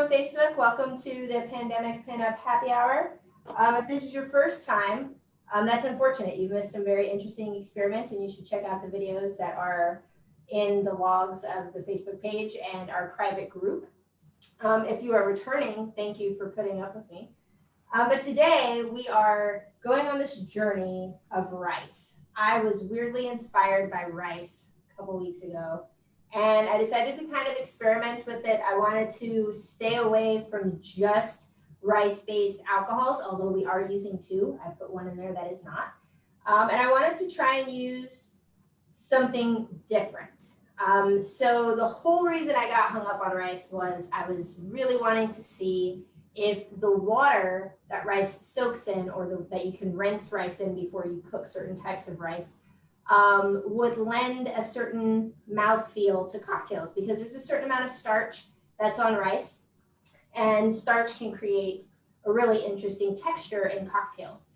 on Facebook. Welcome to the Pandemic Pinup Happy Hour. If this is your first time, that's unfortunate. You've missed some very interesting experiments, and you should check out the videos that are in the logs of the Facebook page and our private group. If you are returning, thank you for putting up with me. But today we are going on this journey of rice. I was weirdly inspired by rice a couple weeks ago, and I decided to kind of experiment with it. I wanted to stay away from just rice-based alcohols, although we are using two. I put one in there that is not. And I wanted to try and use something different. So the whole reason I got hung up on rice was I was really wanting to see if the water that rice soaks in, or that you can rinse rice in before you cook certain types of rice, would lend a certain mouthfeel to cocktails, because there's a certain amount of starch that's on rice, and starch can create a really interesting texture in cocktails.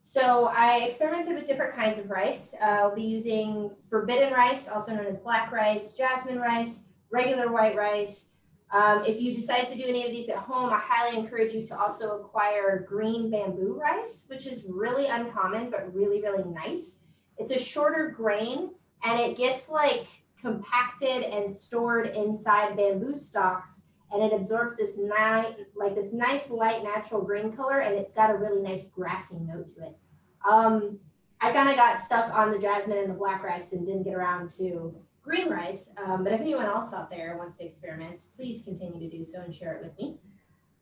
So I experimented with different kinds of rice. I'll be using forbidden rice, also known as black rice, jasmine rice, regular white rice. If you decide to do any of these at home, I highly encourage you to also acquire green bamboo rice, which is really uncommon, but really, really nice. It's a shorter grain, and it gets like compacted and stored inside bamboo stalks, and it absorbs this nice light natural green color, and it's got a really nice grassy note to it. I kind of got stuck on the jasmine and the black rice and didn't get around to green rice, but if anyone else out there wants to experiment, please continue to do so and share it with me.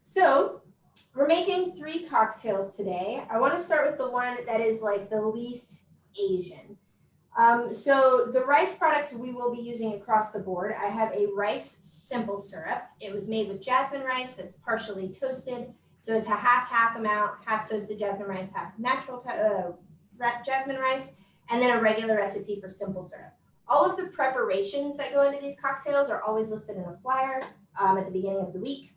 So we're making 3 cocktails today. I want to start with the one that is like the least Asian. So the rice products we will be using across the board. I have a rice simple syrup. It was made with jasmine rice that's partially toasted. So it's a half amount, half toasted jasmine rice, half natural jasmine rice, and then a regular recipe for simple syrup. All of the preparations that go into these cocktails are always listed in a flyer at the beginning of the week.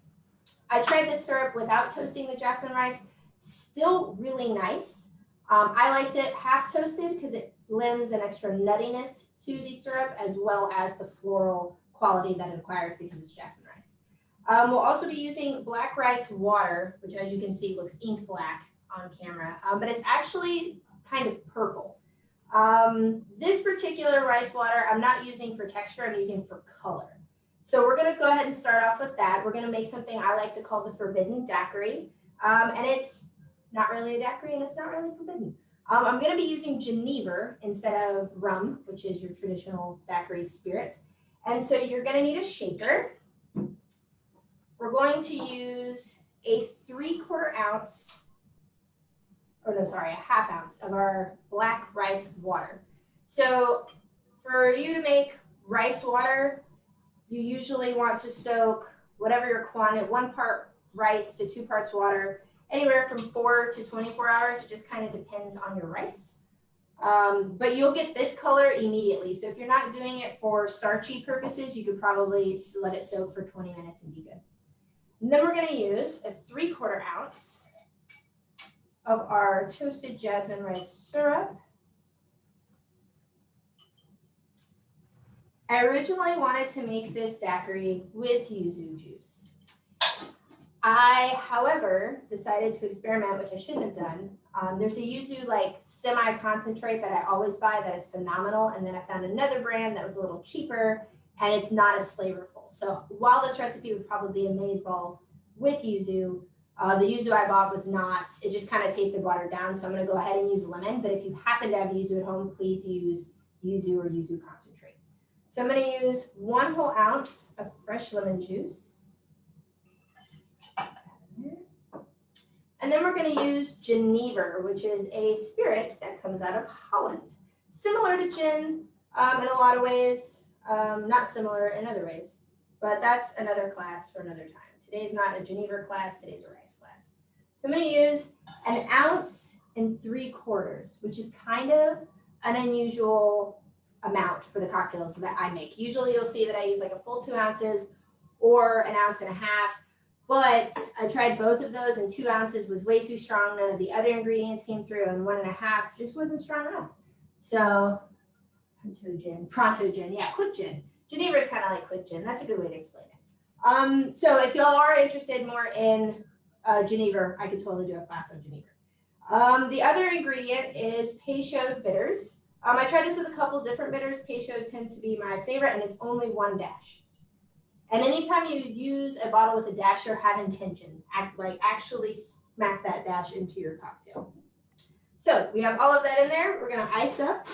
I tried this syrup without toasting the jasmine rice. Still really nice. I liked it half toasted because it lends an extra nuttiness to the syrup, as well as the floral quality that it acquires because it's jasmine rice. We'll also be using black rice water, which, as you can see, looks ink black on camera, but it's actually kind of purple. This particular rice water I'm not using for texture, I'm using for color. So we're going to go ahead and start off with that. We're going to make something I like to call the forbidden daiquiri, and it's not really a daiquiri, and it's not really forbidden. I'm going to be using Geneva instead of rum, which is your traditional daiquiri spirit. And so you're going to need a shaker. We're going to use a 3/4 ounce, or no, sorry, a 1/2 ounce of our black rice water. So for you to make rice water, you usually want to soak whatever your quantity, 1 part rice to 2 parts water, anywhere from 4 to 24 hours. It just kind of depends on your rice. But you'll get this color immediately. So if you're not doing it for starchy purposes, you could probably let it soak for 20 minutes and be good. And then we're going to use a 3/4 ounce of our toasted jasmine rice syrup. I originally wanted to make this daiquiri with yuzu juice. I, however, decided to experiment, which I shouldn't have done. There's a yuzu like semi-concentrate that I always buy that is phenomenal, and then I found another brand that was a little cheaper, and it's not as flavorful. So while this recipe would probably be amazeballs with yuzu, the yuzu I bought was not, it just kind of tasted watered down, so I'm going to go ahead and use lemon, but if you happen to have yuzu at home, please use yuzu or yuzu concentrate. So I'm going to use 1 whole ounce of fresh lemon juice. And then we're going to use Geneva, which is a spirit that comes out of Holland. Similar to gin in a lot of ways, not similar in other ways, but that's another class for another time. Today's not a Geneva class, today's a rice class. So I'm going to use 1 ounce and 3/4, which is kind of an unusual amount for the cocktails that I make. Usually you'll see that I use like a full 2 ounces or 1.5 ounces. But I tried both of those, and 2 ounces was way too strong. None of the other ingredients came through, and 1.5 just wasn't strong enough. So pronto gin, yeah, quick gin. Geneva is kind of like quick gin. That's a good way to explain it. So if y'all are interested more in Geneva, I could totally do a class on Geneva. The other ingredient is Peychaud bitters. I tried this with a couple different bitters. Peychaud tends to be my favorite, and it's only 1 dash. And anytime you use a bottle with a dasher, have intention. Actually smack that dash into your cocktail. So we have all of that in there. We're gonna ice up.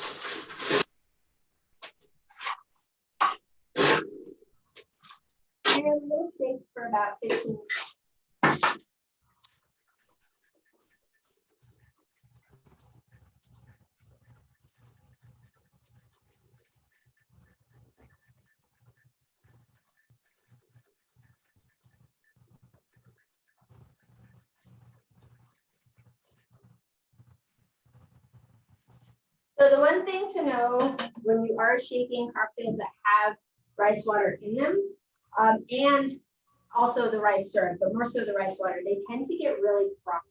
And we'll shake for about 15 minutes. So the one thing to know when you are shaking cocktails that have rice water in them, and also the rice syrup, but more so the rice water, they tend to get really frothy.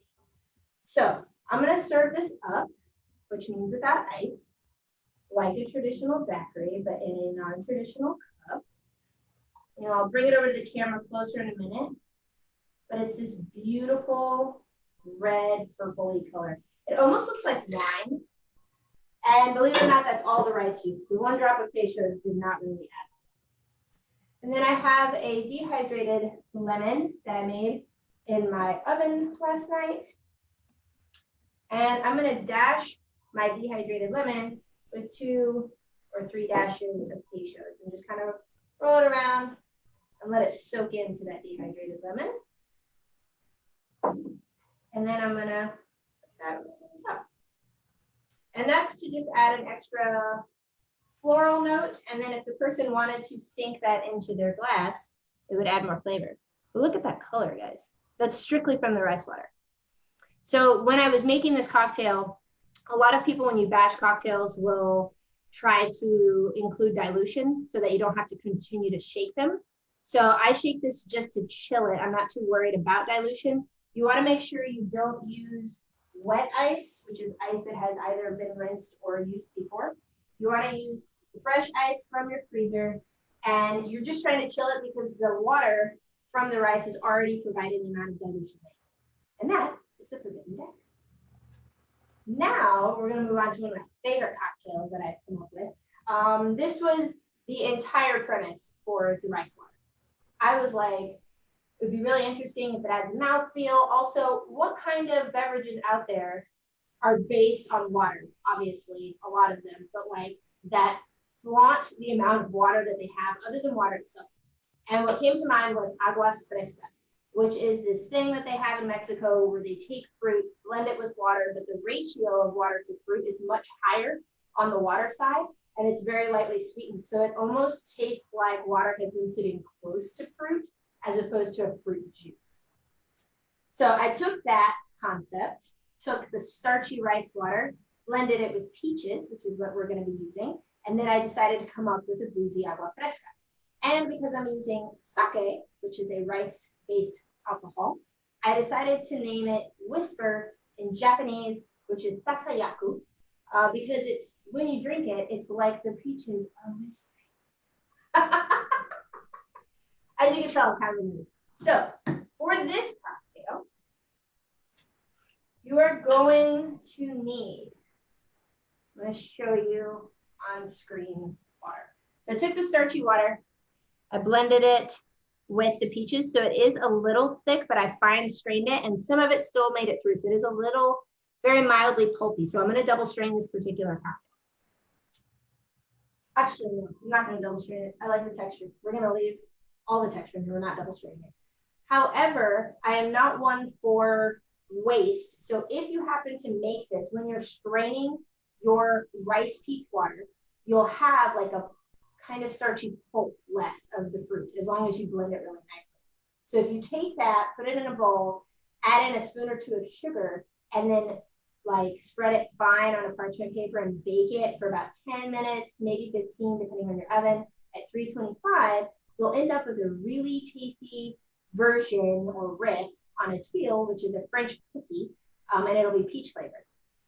So I'm gonna serve this up, which means without ice, like a traditional daiquiri, but in a non-traditional cup. And I'll bring it over to the camera closer in a minute, but it's this beautiful red purpley color. It almost looks like wine. And believe it or not, that's all the rice juice. The 1 drop of Peychaud did not really add to it. And then I have a dehydrated lemon that I made in my oven last night. And I'm gonna dash my dehydrated lemon with 2 or 3 dashes of Peychaud and just kind of roll it around and let it soak into that dehydrated lemon. And then I'm gonna put that over the top. And that's to just add an extra floral note. And then if the person wanted to sink that into their glass, it would add more flavor. But look at that color, guys. That's strictly from the rice water. So when I was making this cocktail, a lot of people, when you batch cocktails, will try to include dilution so that you don't have to continue to shake them. So I shake this just to chill it. I'm not too worried about dilution. You want to make sure you don't use wet ice, which is ice that has either been rinsed or used before. You want to use fresh ice from your freezer, and you're just trying to chill it because the water from the rice is already providing the amount of dilution. And that is the Forbidden Daiquiri. Now we're going to move on to one of my favorite cocktails that I've come up with. This was the entire premise for the rice water. I was like, it would be really interesting if it adds mouthfeel. Also, what kind of beverages out there are based on water? Obviously, a lot of them, but like that flaunt the amount of water that they have other than water itself. And what came to mind was aguas frescas, which is this thing that they have in Mexico where they take fruit, blend it with water, but the ratio of water to fruit is much higher on the water side, and it's very lightly sweetened. So it almost tastes like water has been sitting close to fruit as opposed to a fruit juice. So I took that concept, took the starchy rice water, blended it with peaches, which is what we're going to be using, and then I decided to come up with a boozy agua fresca. And because I'm using sake, which is a rice-based alcohol, I decided to name it Whisper in Japanese, which is Sasayaku, because it's when you drink it, it's like the peaches are whispering. As you can tell, I'm kind of new. So for this cocktail, you are going to need, I'm going to show you on screens water. So I took the starchy water, I blended it with the peaches, so it is a little thick, but I fine strained it, and some of it still made it through, so it is a little, very mildly pulpy. So I'm going to double strain this particular cocktail. Actually, no, I'm not going to double strain it. I like the texture. We're going to leave all the texture, and we're not double straining it. However, I am not one for waste. So if you happen to make this, when you're straining your rice peach water, you'll have like a kind of starchy pulp left of the fruit, as long as you blend it really nicely. So if you take that, put it in a bowl, add in a spoon or 2 of sugar, and then like spread it fine on a parchment paper and bake it for about 10 minutes, maybe 15, depending on your oven, at 325, you'll end up with a really tasty version or riff on a tuile, which is a French cookie, and it'll be peach flavored.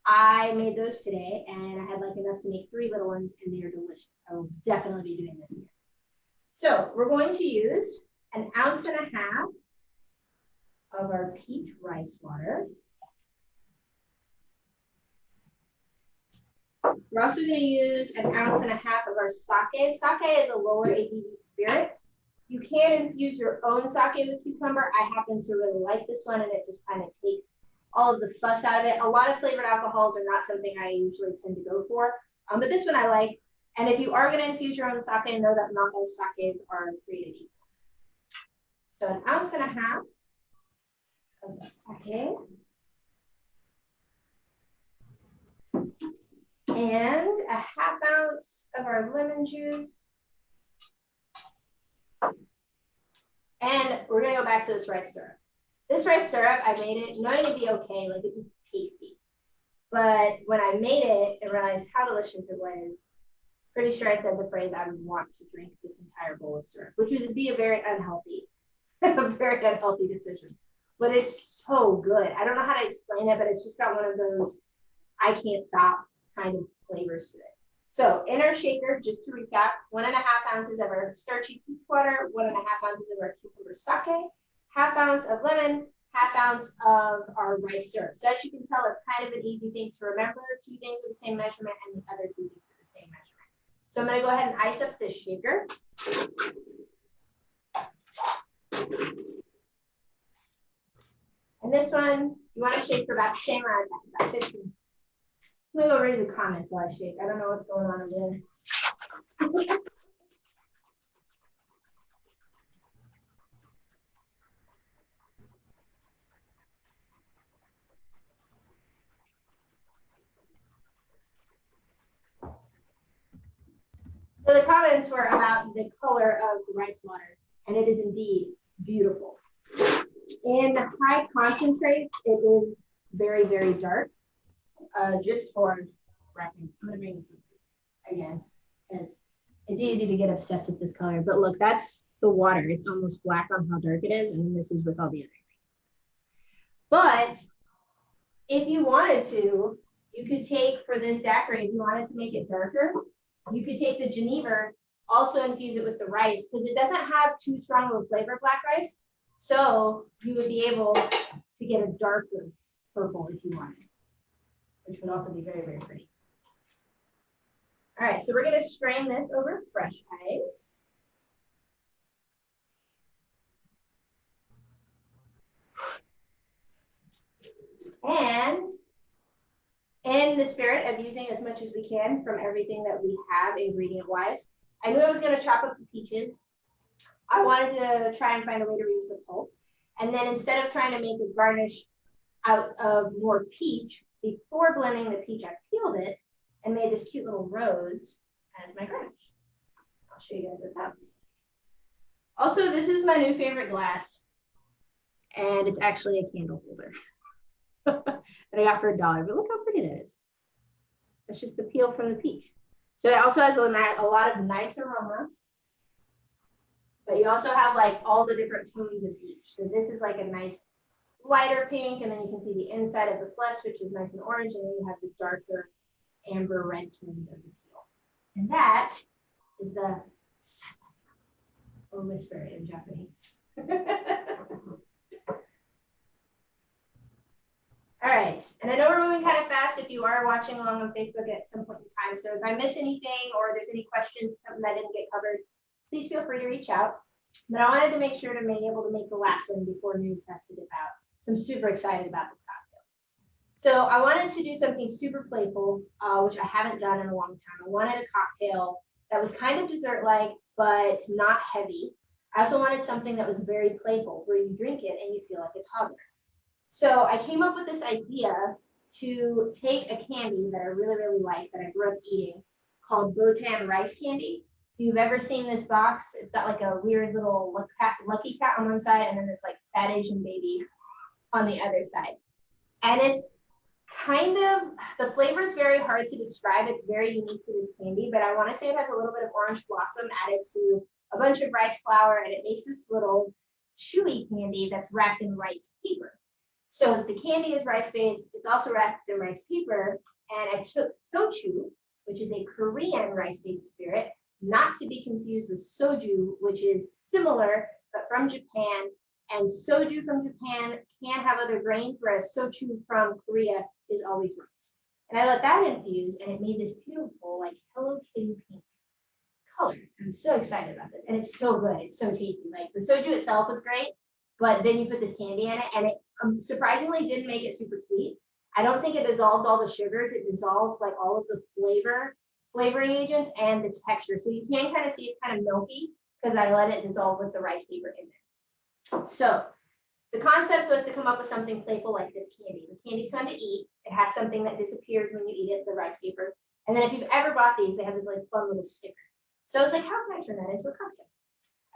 I made those today, and I had like enough to make 3 little ones, and they are delicious. I will definitely be doing this again. So we're going to use 1.5 ounces of our peach rice water. We're also going to use 1.5 ounces of our sake. Sake is a lower ABV spirit. You can infuse your own sake with cucumber. I happen to really like this one, and it just kind of takes all of the fuss out of it. A lot of flavored alcohols are not something I usually tend to go for, but this one I like. And if you are going to infuse your own sake, know that not all sakes are created equal. So 1.5 ounces of the sake. And 1/2 ounce of our lemon juice. And we're going to go back to this rice syrup. This rice syrup, I made it knowing it'd be okay, like it was tasty. But when I made it and realized how delicious it was, pretty sure I said the phrase, I would want to drink this entire bowl of syrup, which would be a very unhealthy decision. But it's so good. I don't know how to explain it, but it's just got one of those I can't stop kind of flavors to it. So in our shaker, just to recap, 1.5 ounces of our starchy peach water, 1.5 ounces of our cucumber sake, 1/2 ounce of lemon, 1/2 ounce of our rice syrup. So as you can tell, it's kind of an easy thing to remember. 2 things with the same measurement and the other 2 things with the same measurement. So I'm going to go ahead and ice up this shaker. And this one, you want to shake for about the same amount of time, about 15. I'm going to go read the comments while I shake. I don't know what's going on over there. So the comments were about the color of the rice water, and it is indeed beautiful. In high concentrate, it is very, very dark. Just for reference, I'm going to bring this up again, because it's easy to get obsessed with this color. But look, that's the water. It's almost black on how dark it is, and then this is with all the other ingredients. But if you wanted to, you could take, for this daiquiri, if you wanted to make it darker, you could take the Geneva, also infuse it with the rice, because it doesn't have too strong of a flavor, black rice. So you would be able to get a darker purple if you wanted, which would also be very, very pretty. All right, so we're going to strain this over fresh ice. And in the spirit of using as much as we can from everything that we have ingredient-wise, I knew I was going to chop up the peaches. I wanted to try and find a way to reuse the pulp. And then instead of trying to make a garnish out of more peach, before blending the peach, I peeled it and made this cute little rose as my garnish. I'll show you guys what that was. Also, this is my new favorite glass, and it's actually a candle holder that I got for $1, but look how pretty that is. That's just the peel from the peach. So it also has a lot of nice aroma, but you also have like all the different tones of peach. So this is like a nice lighter pink, and then you can see the inside of the flesh, which is nice and orange, and then you have the darker amber red tones of the peel. And that is the Sasayaku, or whisper in Japanese. All right, and I know we're moving kind of fast if you are watching along on Facebook at some point in time. So if I miss anything or there's any questions, something that didn't get covered, please feel free to reach out. But I wanted to make sure to be able to make the last one before news has to dip out. So I'm super excited about this cocktail. So I wanted to do something super playful, which I haven't done in a long time. I wanted a cocktail that was kind of dessert-like, but not heavy. I also wanted something that was very playful, where you drink it and you feel like a toddler. So I came up with this idea to take a candy that I really, really like, that I grew up eating, called Botan rice candy. If you've ever seen this box, it's got like a weird little lucky cat on one side and then this like fat Asian baby on the other side. And it's kind of, the flavor is very hard to describe. It's very unique to this candy, but I want to say it has a little bit of orange blossom added to a bunch of rice flour, and it makes this little chewy candy that's wrapped in rice paper. So the candy is rice-based. It's also wrapped in rice paper, and I took Sochu, which is a Korean rice-based spirit, not to be confused with soju, which is similar but from Japan. And soju from Japan can have other grains, whereas sochu from Korea is always rice. And I let that infuse, and it made this beautiful, like Hello Kitty pink color. I'm so excited about this, and it's so good. It's so tasty. Like the soju itself was great, but then you put this candy in it, and it surprisingly didn't make it super sweet. I don't think it dissolved all the sugars. It dissolved like all of the flavoring agents and the texture. So you can kind of see it's kind of milky because I let it dissolve with the rice paper in there. So the concept was to come up with something playful like this candy. The candy's fun to eat. It has something that disappears when you eat it, the rice paper. And then if you've ever bought these, they have this like fun little sticker. So I was like, how can I turn that into a cocktail?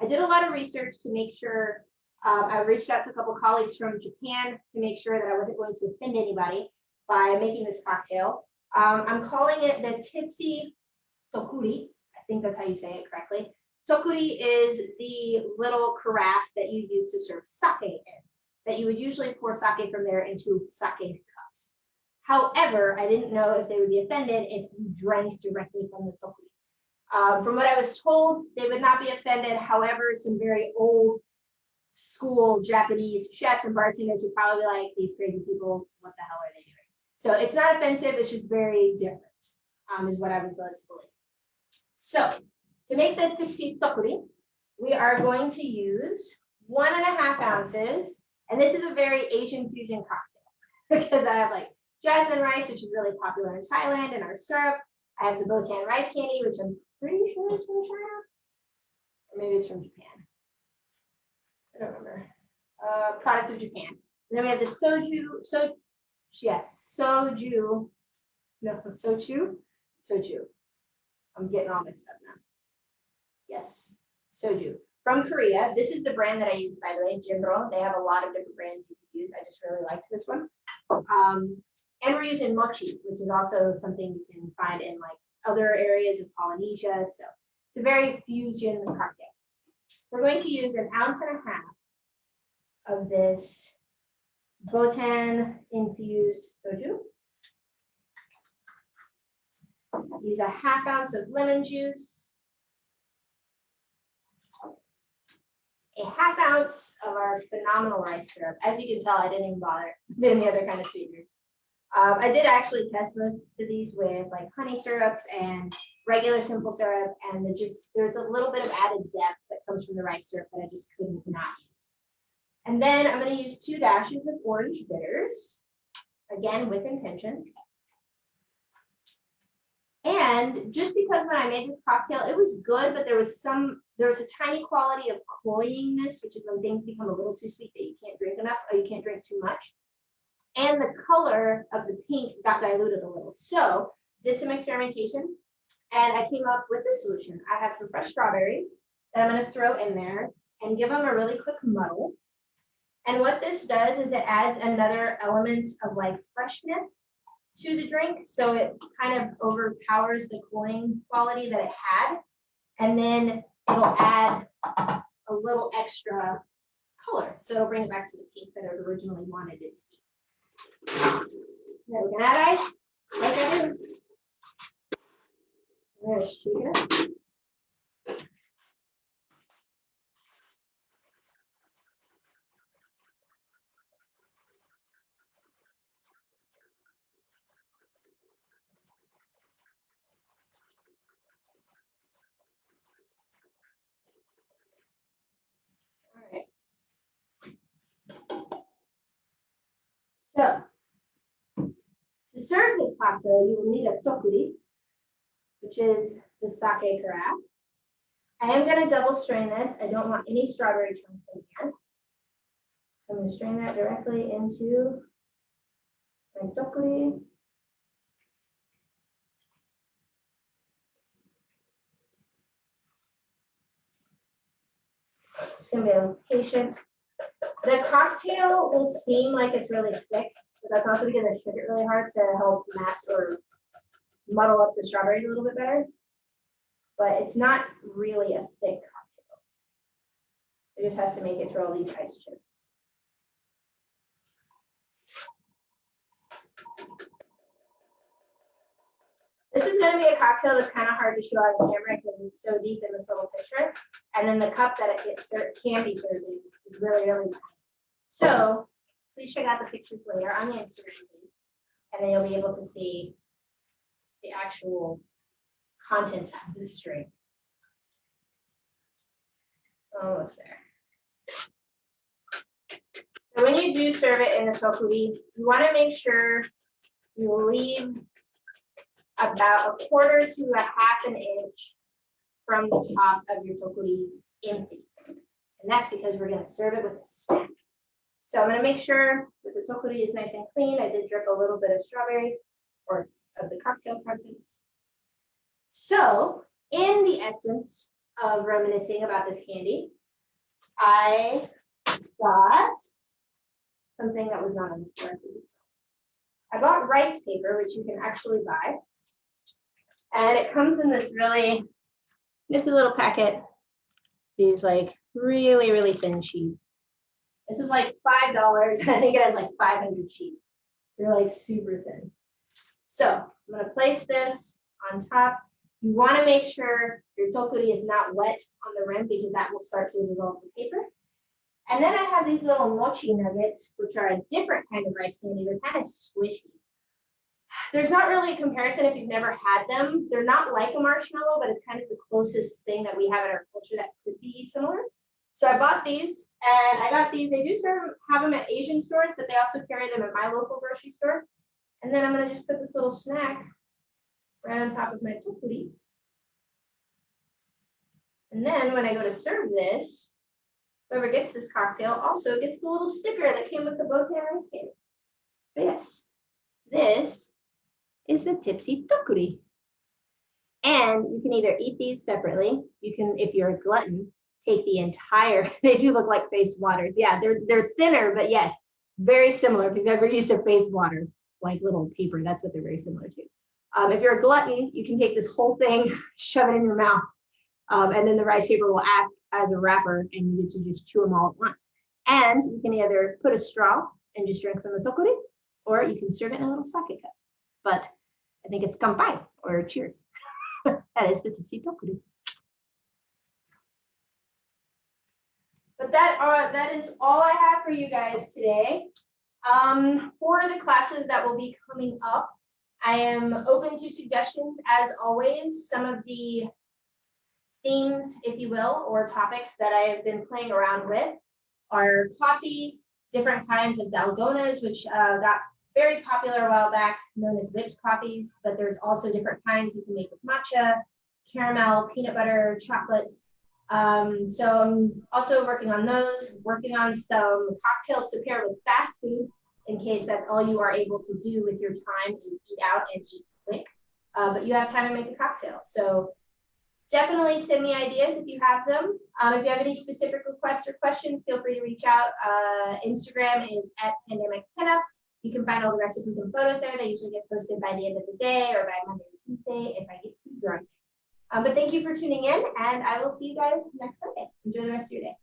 I did a lot of research to make sure. I reached out to a couple colleagues from Japan to make sure that I wasn't going to offend anybody by making this cocktail. I'm calling it the Tipsy Tokkuri. I think that's how you say it correctly. Tokkuri is the little carafe that you use to serve sake in, that you would usually pour sake from there into sake cups. However, I didn't know if they would be offended if you drank directly from the tokkuri. From what I was told, they would not be offended. However, some very old school Japanese chefs and bartenders would probably be like, these crazy people, what the hell are they doing? So it's not offensive, it's just very different, is what I would love to believe. So to make the Tipsy Tokkuri, we are going to use 1.5 ounces, and this is a very Asian fusion cocktail because I have like jasmine rice, which is really popular in Thailand, and our syrup. I have the Botan rice candy, which I'm pretty sure is from China, or maybe it's from Japan. I don't remember. Product of Japan. And then we have the soju. Sochu. I'm getting all mixed up now. Yes, soju from Korea. This is the brand that I use, by the way, Jinro. They have a lot of different brands you can use. I just really liked this one. And we're using mochi, which is also something you can find in like other areas of Polynesia. So it's a very fusion cocktail. We're going to use 1.5 ounces of this Botan infused soju. Use 1/2 ounce of lemon juice. 1/2 ounce of our phenomenal rice syrup. As you can tell, I didn't even bother with any other kind of sweeteners. I did actually test most of these with like honey syrups and regular simple syrup, and there's a little bit of added depth that comes from the rice syrup that I just couldn't not use. And then I'm going to use 2 dashes of orange bitters, again with intention. And just because when I made this cocktail, it was good, but there was a tiny quality of cloyingness, which is when things become a little too sweet that you can't drink enough or you can't drink too much. And the color of the pink got diluted a little. So did some experimentation, and I came up with a solution. I have some fresh strawberries that I'm going to throw in there and give them a really quick muddle. And what this does is it adds another element of like freshness to the drink. So it kind of overpowers the cloying quality that it had. And then it'll add a little extra color. So it'll bring it back to the pink that it originally wanted it to be. Now we're going to add ice, like I do. I'm going to shake it up. So, to serve this cocktail, you will need a tokkuri, which is the sake carafe. I am going to double strain this. I don't want any strawberry chunks in here. I'm going to strain that directly into my tokkuri. Just going to be a little patient. The cocktail will seem like it's really thick, but that's also because I shook it really hard to help mask or muddle up the strawberries a little bit better. But it's not really a thick cocktail. It just has to make it through all these ice chips. The This is going to be a cocktail that's kind of hard to show on camera because it's so deep in this little picture. And then the cup that it gets can be served in is really, really tiny. So please check out the pictures later on the Instagram page, and then you'll be able to see the actual contents of this drink. Almost there. So when you do serve it in a tokkuri, you want to make sure you leave about 1/4 to 1/2 inch from the top of your tokkuri empty. And that's because we're going to serve it with a snack. So I'm going to make sure that the tokkuri is nice and clean. I did drip a little bit of strawberry or of the cocktail contents. So in the essence of reminiscing about this candy, I got something that was not on the floor. I bought rice paper, which you can actually buy. And it comes in this really nifty little packet. These like really, really thin sheets. This was like $5. I think it has like 500 sheets. They're like super thin. So I'm gonna place this on top. You wanna make sure your tokkuri is not wet on the rim because that will start to dissolve the paper. And then I have these little mochi nuggets, which are a different kind of rice candy. They're kind of squishy. There's not really a comparison if you've never had them. They're not like a marshmallow, but it's kind of the closest thing that we have in our culture that could be similar. So I bought these, and I got these. They do have them at Asian stores, but they also carry them at my local grocery store. And then I'm going to just put this little snack right on top of my tokkuri. And then when I go to serve this, whoever gets this cocktail also gets the little sticker that came with the bow tie rice candy. But yes, this is the Tipsy Tokkuri. And you can either eat these separately. You can, if you're a glutton, take the entire, they do look like face waters. Yeah, they're thinner, but yes, very similar. If you've ever used a face water, like little paper, that's what they're very similar to. If you're a glutton, you can take this whole thing, shove it in your mouth, and then the rice paper will act as a wrapper, and you get to just chew them all at once. And you can either put a straw and just drink from the tokkuri, or you can serve it in a little sake cup. But I think it's kanpai, or cheers. That is the Tipsy Tokkuri. But that is all I have for you guys today. For the classes that will be coming up, I am open to suggestions as always. Some of the themes, if you will, or topics that I have been playing around with are coffee, different kinds of dalgonas, which got very popular a while back, known as whipped coffees, but there's also different kinds you can make with matcha, caramel, peanut butter, chocolate. So I'm also working on those, working on some cocktails to pair with fast food in case that's all you are able to do with your time is eat out and eat quick, but you have time to make a cocktail. So definitely send me ideas if you have them. If you have any specific requests or questions, feel free to reach out. Instagram is @pandemicpinup. You can find all the recipes and photos there. They usually get posted by the end of the day or by Monday or Tuesday if I get too drunk. But thank you for tuning in, and I will see you guys next Sunday. Enjoy the rest of your day.